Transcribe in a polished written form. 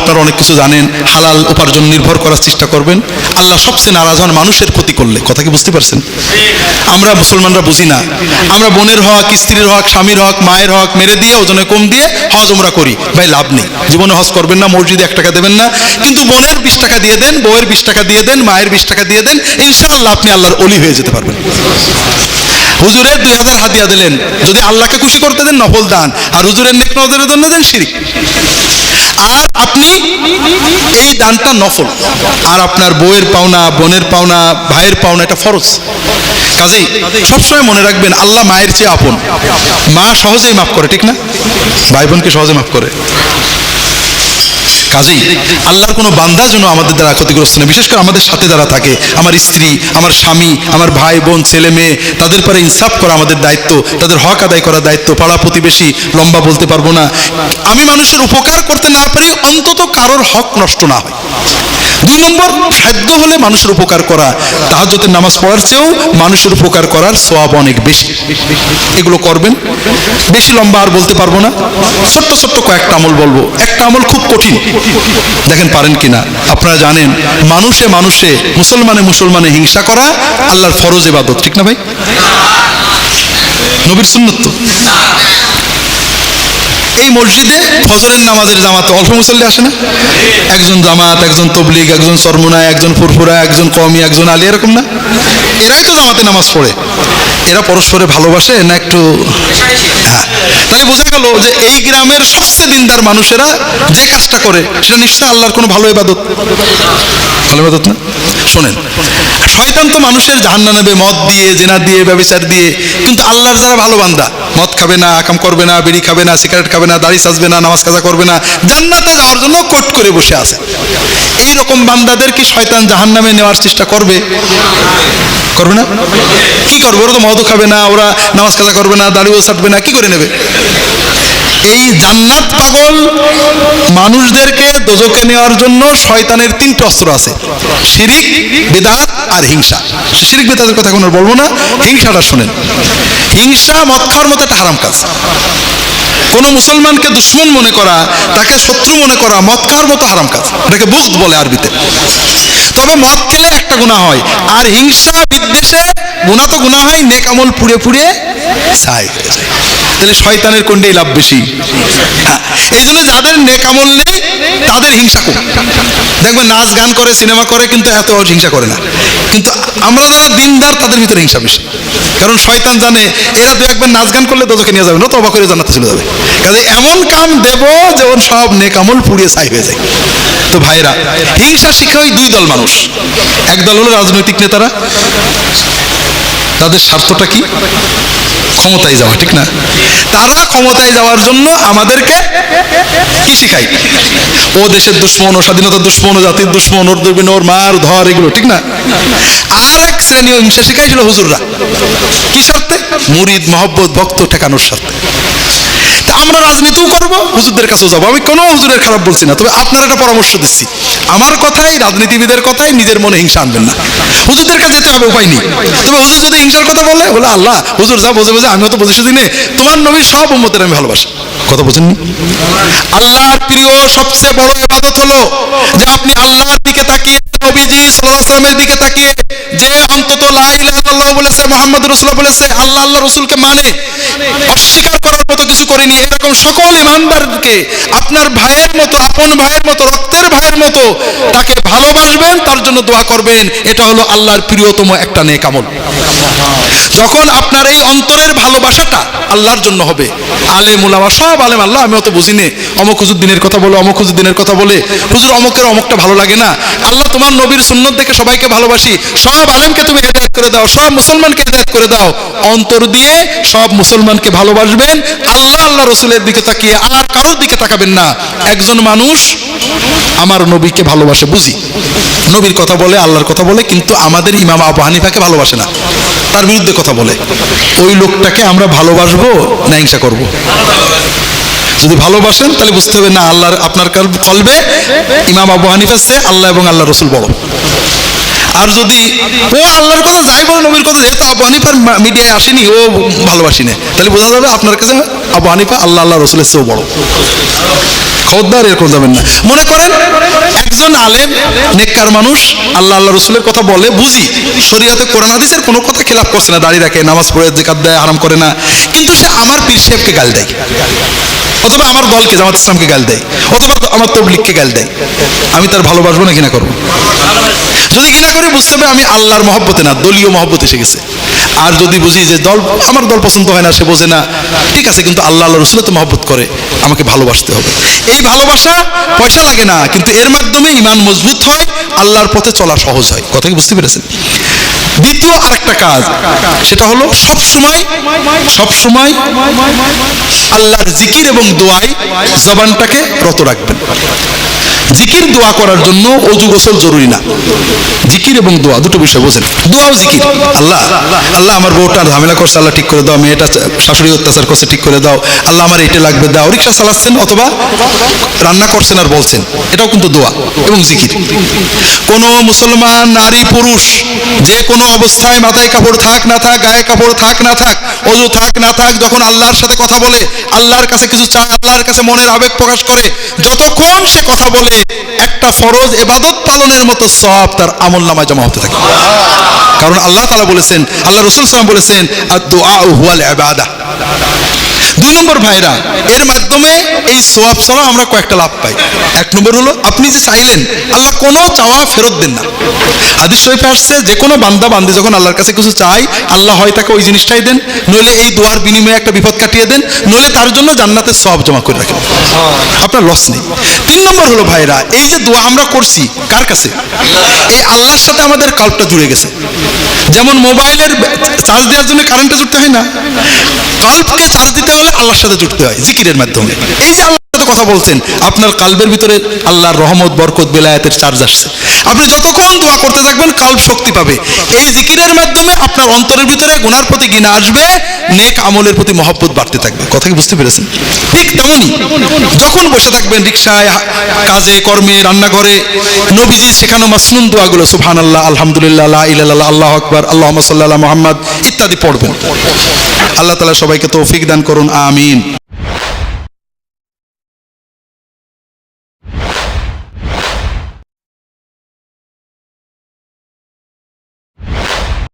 আপনারা অনেক কিছু জানেন, হালাল উপার্জন নির্ভর করার চেষ্টা করবেন। আল্লাহ সবচেয়ে নারাজ হন মানুষের ক্ষতি করলে। কথা কি বুঝতে পারছেন? আমরা মুসলমানরা বুঝি না, আমরা বোনের হক, স্ত্রীর হক, স্বামীর হক, মায়ের হক মেরে দিয়ে, ওজনে কম দিয়ে হজ উমরা করি। ভাই লাভ নেই, জীবনে হজ করবেন না, মসজিদে 1 টাকা দেবেন না, কিন্তু বোনের 20 টাকা দিয়ে দেন, বউয়ের 20 টাকা দিয়ে দেন, মায়ের 20 টাকা দিয়ে দেন, ইনশাআল্লাহ আপনি আল্লাহর ওলি হয়ে যেতে পারবেন। হুজুরের 2000 হাদিয়া দিলেন, যদি আল্লাহকে খুশি করতে দেন নফল দান, আর হুজুরের নেক নজরের জন্য দেন শিরক। আর আপনি এই দানটা নফল, আর আপনার বউয়ের পাওনা, বোনের পাওনা, ভাইয়ের পাওনা এটা ফরজ। কাজেই সবসময় মনে রাখবেন আল্লাহ মায়ের চেয়ে আপন। মা সহজেই মাফ করে, ঠিক না? ভাই বোনকে সহজে মাফ করে। কাজেই আল্লাহর কোনো বান্দা যেন আমাদের দ্বারা ক্ষতিগ্রস্ত না, বিশেষ করে আমাদের সাথে যারা থাকে, আমার স্ত্রী, আমার স্বামী, আমার ভাই বোন, ছেলে মেয়ে, তাদের পরে ইনসাফ করা আমাদের দায়িত্ব, তাদের হক আদায় করা দায়িত্ব। পাড়া প্রতিবেশী লম্বা বলতে পারবো না, আমি মানুষের উপকার করতে না পারি, অন্তত কারোর হক নষ্ট না হয়। 2 নম্বর, সাধ্য হলে মানুষের উপকার করা। তাহাজ্জুদের নামাজ পড়ার চেয়েও মানুষের উপকার করার সওয়াব অনেক বেশি। এগুলো করবেন। বেশি লম্বা আর বলতে পারবো না, ছোট্ট ছোট্ট কয়েকটা আমল বলবো। একটা আমল খুব কঠিন, দেখেন পারেন কিনা। আপনারা জানেন মানুষে মানুষে, মুসলমানে মুসলমানে হিংসা করা আল্লাহর ফরজ ইবাদত, ঠিক না ভাই? নবীর সুন্নত তো। এই মসজিদে ফজরের নামাজের জামাতে অল্প মুসল্লি আসে না? একজন জামাত, একজন তবলিগ, একজন চরমুনায়, একজন ফুরফুরা, একজন কওমি, একজন আলী, এরকম না? এরাই তো জামাতে নামাজ পড়ে। এরা পরস্পরে ভালোবাসে না একটু? হ্যাঁ, তাহলে বোঝা গেল যে এই গ্রামের সবচেয়ে দিনদার মানুষেরা যে কাজটা করে সেটা নিশ্চয় আল্লাহর কোনো ভালো ইবাদত। ভালো ইবাদত না? শোনেন, শয়তান তো মানুষের জাহান্নামে নেবে মদ দিয়ে, জেনা দিয়ে, ব্যভিচার দিয়ে, কিন্তু আল্লাহর যারা ভালো বান্দা, মদ খাবে না, আকাম করবে না, বিড়ি খাবে না, সিগারেট খাবে না, দাড়ি সাজবে না, নামাজ কাজা করবে না, জান্নাতে যাওয়ার জন্য কোট করে বসে আছে। এইরকম বান্দাদের কি শয়তান জাহান্নামে নেওয়ার চেষ্টা করবে? করবে না? কি করবে? ওরা তো মদও খাবে না, ওরা নামাজ কাজা করবে না, দাড়িও ছাটবে না, কি করে নেবে? এই জান্নাত পাগল মানুষদেরকে দোজখে নেওয়ার জন্য শয়তানের 3টি অস্ত্র আছে: শিরিক, বিদআত আর হিংসা। শিরিক বিদআতের কথা এখন আর বলবো না, হিংসাটা শুনেন। হিংসা মদ খাওয়ার মতো একটা হারাম কাজ। কোন মুসলমানকে দুশ্মন মনে করা, তাকে শত্রু মনে করা মদ খাওয়ার মতো হারাম কাজ। এটাকে বুগদ বলে আরবিতে। তবে মদ খেলে একটা গুনাহ হয়, আর হিংসা বিদ্বেষে গুনাহ তো গুনাহ হয়, নেক আমল পুড়ে পুড়ে ছাই হয়ে যায়। তাহলে শয়তানের কোনটাই লাভ বেশি? এই জন্য যাদের নেক আমল নেই তাদের হিংসা কম। দেখবেন নাচ গান করে, সিনেমা করে, কিন্তু এত হিংসা করে না। কিন্তু আমরা যারা দিনদার তাদের ভিতরে হিংসা বেশি, কারণ শয়তান জানে এরা 2-1 নাচ গান করলে দোজখে নিয়ে যাবে না, তওবা করে জান্নাতে চলে যাবে। কাজে এমন কাম দেব যে ওর সব নেক আমল পুড়িয়ে ছাই হয়ে যায়। তো ভাইরা, হিংসা শিখে ওই 2 দল মানুষ। এক দল হলো রাজনৈতিক নেতারা, তাদের স্বার্থটা কি? ক্ষমতায় যাওয়া, ঠিক না? তারা ক্ষমতায় যাওয়ার জন্য আমাদেরকে কি শিখায়? ও দেশের দুশ্মন, ও স্বাধীনতার দুশ্মন, ও জাতির দুশ্মন, ওর দুর্বিন, ওর মার ধর, এগুলো, ঠিক না? আর এক শ্রেণী হিংসা শিখাইছিল হুজুররা। কি স্বার্থে? মুরিদ, মহব্বত, ভক্ত ঠেকানোর স্বার্থে। আমরা রাজনীতিও করবো, হুজুরদের কাছেও যাবো। আমি কোনো হুজুরের খারাপ বলছি না, তবে আপনার একটা পরামর্শ দিচ্ছি। আমার কথাই, রাজনীতিবিদের কথাই নিজের মনে হিংসা আনবেন না। হুজুরদের কাছে যেতে হবে, উপায় নেই। তবে হুজুর যদি হিংসার কথা বলে, আল্লাহ হুজুর যা বোঝে বোঝে, আমিও তো বুঝেছি দিনে তোমার নবীর সব উম্মতের আমি ভালোবাসি। কথা বোঝেননি? আল্লাহর প্রিয় সবচেয়ে বড় ইবাদত হলো যে আপনি আল্লাহর দিকে তাকিয়ে, নবীজি সাল্লাল্লাহু আলাইহি ওয়াসাল্লামের দিকে তাকিয়ে, যে অন্তত লা ইলাহা ইল্লাল্লাহ বলেছে, মুহাম্মদুর রাসূলুল্লাহ বলেছে, আল্লাহ আল্লাহ রাসূলকে মানে, অস্বীকার করার মতো কিছু করেনি, এরকম সকল ইমানদারকে আপনার ভাইয়ের মতো, আপন ভাইয়ের মতো, রক্তের ভাইয়ের মতো তাকে ভালোবাসবেন, তার জন্য দোয়া করবেন। এটা হলো আল্লাহর প্রিয়তম একটা নেক আমল। যখন আপনার এই অন্তরের ভালোবাসাটা আল্লাহর জন্য হবে, আলেম উলামা সব আলেম, আল্লাহ আমি অত বুঝি নে, অমুক হুজুর দিনের কথা বলে, অমুক হুজুর দিনের কথা বলে, হুজুর অমুকের অমুকটা ভালো লাগে না, আল্লাহ তোমার নবীর সুন্নত দেখে সবাইকে ভালোবাসি, সব আলেমকে তুমি হেদায়েত করে দাও, সব মুসলমানকে হেদায়েত করে দাও। অন্তর দিয়ে সব মুসলমানকে ভালোবাসবেন, আল্লাহ আল্লাহ রসুলের দিকে তাকিয়ে আর কারোর দিকে তাকাবেন না। একজন মানুষ আমার নবীকে ভালোবাসে, বুঝি, নবীর কথা বলে, আল্লাহর কথা বলে, কিন্তু আমাদের ইমাম আবু হানিফাকে ভালোবাসে না, তার বিরুদ্ধে কথা বলে। ওই লোকটাকে আমরা ভালোবাসবো না হিংসা করবো? যদি ভালোবাসেন তাহলে বুঝতে হবে না, আল্লাহর আপনার কলবে ইমাম আবু হানিফার চেয়ে আল্লাহ এবং আল্লাহ রসুল বড়। আর যদি ও আল্লাহর কথা যাই বলে নবীর কথা, যেহেতু আবু হানিফার মিডিয়ায় আসেনি, ও ভালোবাসি না, তাহলে বোঝা যাবে আপনার কাছে আবু হানিফা আল্লাহ রসুলের চেয়েও বড়। খবরদার এরকম যাবেন না। মনে করেন একজন আলেম নেককার মানুষ আল্লাহ রসুলের কথা বলে, বুঝি শরীয়তে কোরআন হাদিসের কোনো কথা খেলাপ করছে না, দাঁড়িয়ে রাখে, নামাজ পড়ে, যাকাত দেয়, হারাম করে না, কিন্তু সে আমার পীর সাহেবকে গাল দেয়, অথবা আমার দলকে জামাত ইসলামকে গাল দেয়, অথবা আমার তবলিগকে গাল দেয়, আমি তার ভালোবাসবো না ঘৃণা করবো? যদি ঘৃণা করে বুঝতে হবে আমি আল্লাহর মহব্বতে না, দলীয় মহব্বত এসে গেছে। আর যদি বুঝি যে আমার দল পছন্দ হয় না, সে বোঝে না, ঠিক আছে, কিন্তু আল্লাহ রসুলের তো মহব্বত করে, আমাকে ভালোবাসতে হবে। এই ভালোবাসা পয়সা লাগে না, কিন্তু এর মাধ্যমে ঈমান মজবুত হয়, আল্লাহর পথে চলা সহজ হয়। কথা কি বুঝতে পেরেছেন? দ্বিতীয় আরেকটা কাজ, সেটা হলো সবসময় আল্লাহর জিকির এবং দোয়ায় জবানটাকে রত রাখবেন। জিকির দোয়া করার জন্য অজু গোসল জরুরি না, জিকির এবং দোয়া দুটো বিষয় বোঝেন। দোয়াও জিকির, আল্লাহ আমার বউটা ঝামেলা করছে, আল্লাহ ঠিক করে দাও, মেয়েটা শাশুড়ি অত্যাচার করছে, ঠিক করে দাও, আল্লাহ আমার এটা লাগবে দাও, রিক্সা চালাচ্ছেন অথবা রান্না করছেন আর বলছেন, এটাও কিন্তু দোয়া এবং জিকির। কোনো মুসলমান নারী পুরুষ যে কোনো অবস্থায় মাথায় কাপড় থাক না থাক, গায়ে কাপড় থাক না থাক, অজু থাক না থাক, যখন আল্লাহর সাথে কথা বলে, আল্লাহর কাছে কিছু চায়, আল্লাহর কাছে মনের আবেগ প্রকাশ করে, যতক্ষণ সে কথা বলে একটা ফরজ ইবাদত পালনের মতো সওয়াব তার আমলনামায় জমা হতে থাকে। কারণ আল্লাহ তাআলা বলেছেন, আল্লাহ রাসূল সাল্লাল্লাহু আলাইহি ওয়াসাল্লাম বলেছেন, আদ-দুআউ হুয়াল ইবাদাহ। 2 নম্বর ভাইরা, এর মাধ্যমে এই সওয়াব ছাড়া আমরা কয়েকটা লাভ পাই। 1 নম্বর হলো আপনি যে চাইলেন, আল্লাহ কোনো চাওয়া ফেরত দেন না। হাদিস শরীফে আসছে, যে কোনো বান্দা বান্দি যখন আল্লাহর কাছে কিছু চায়, আল্লাহ হয় তাকে ওই জিনিসটাই দেন, নইলে এই দোয়ার বিনিময়ে একটা বিপদ কাটিয়ে দেন, নইলে তার জন্য জান্নাতের সওয়াব জমা করে রাখেন, আপনার লস নেই। 3 নম্বর হলো ভাইরা, এই যে দোয়া আমরা করছি কার কাছে? এই আল্লাহর সাথে আমাদের কাল্পটা জুড়ে গেছে। যেমন মোবাইলের চার্জ দেওয়ার জন্য কারেন্টে জুড়তে হয় না, কাল্পকে চার্জ দিতে হলে আল্লাহর সাথে জুড়তে হয় জিকিরের মাধ্যমে। এই যে আল্লাহর সাথে কথা বলছেন, আপনার কাল্বের ভিতরে আল্লাহর রহমত, বরকত, বেলায়েতের চার্জ আসছে। আপনি যতক্ষণ দোয়া করতে থাকবেন, কাল্ব শক্তি পাবে। এই জিকিরের মাধ্যমে আপনার অন্তরের ভিতরে গুনার প্রতি ঘৃণা আসবে, নেক আমলের প্রতি মহব্বত বাড়তে থাকবে। কথা কি বুঝতে পেরেছেন? ঠিক তেমনই যখন বসে থাকবেন রিকশায়, কাজে কর্মে, রান্নাঘরে, নবীজির শেখানো মাসনুন দোয়াগুলো, সুবহানাল্লাহ, আলহামদুলিল্লাহ, লা ইলাহা ইল্লাল্লাহ, আল্লাহু আকবার, আল্লাহুম্মা সাল্লি আলা মুহাম্মাদ ইত্যাদি পড়বেন। আল্লাহ তাআলা সবাইকে তৌফিক দান করুন, আমিন।